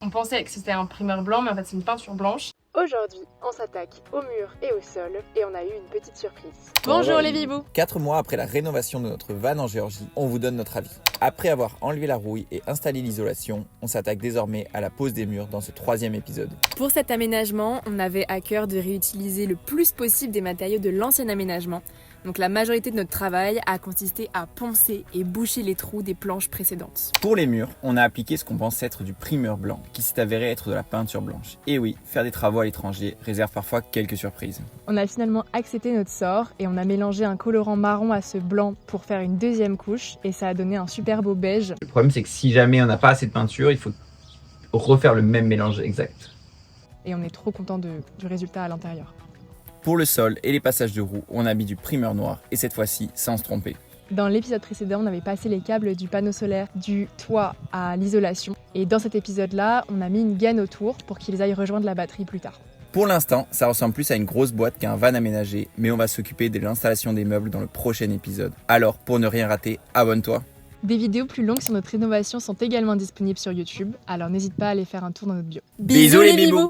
On pensait que c'était un primer blanc, mais en fait c'est une peinture blanche. Aujourd'hui, on s'attaque au mur et au sol et on a eu une petite surprise. Bonjour les bibous. 4 mois après la rénovation de notre van en Géorgie, on vous donne notre avis. Après avoir enlevé la rouille et installé l'isolation, on s'attaque désormais à la pose des murs dans ce 3e épisode. Pour cet aménagement, on avait à cœur de réutiliser le plus possible des matériaux de l'ancien aménagement. Donc la majorité de notre travail a consisté à poncer et boucher les trous des planches précédentes. Pour les murs, on a appliqué ce qu'on pense être du primer blanc, qui s'est avéré être de la peinture blanche. Et oui, faire des travaux à l'étranger réserve parfois quelques surprises. On a finalement accepté notre sort et on a mélangé un colorant marron à ce blanc pour faire une deuxième couche et ça a donné un super beau beige. Le problème, c'est que si jamais on n'a pas assez de peinture, il faut refaire le même mélange exact. Et on est trop content du résultat à l'intérieur. Pour le sol et les passages de roues, on a mis du primer noir, et cette fois-ci sans se tromper. Dans l'épisode précédent, on avait passé les câbles du panneau solaire du toit à l'isolation. Et dans cet épisode-là, on a mis une gaine autour pour qu'ils aillent rejoindre la batterie plus tard. Pour l'instant, ça ressemble plus à une grosse boîte qu'à un van aménagé, mais on va s'occuper de l'installation des meubles dans le prochain épisode. Alors, pour ne rien rater, abonne-toi. Des vidéos plus longues sur notre rénovation sont également disponibles sur YouTube, alors n'hésite pas à aller faire un tour dans notre bio. Bisous les bibous.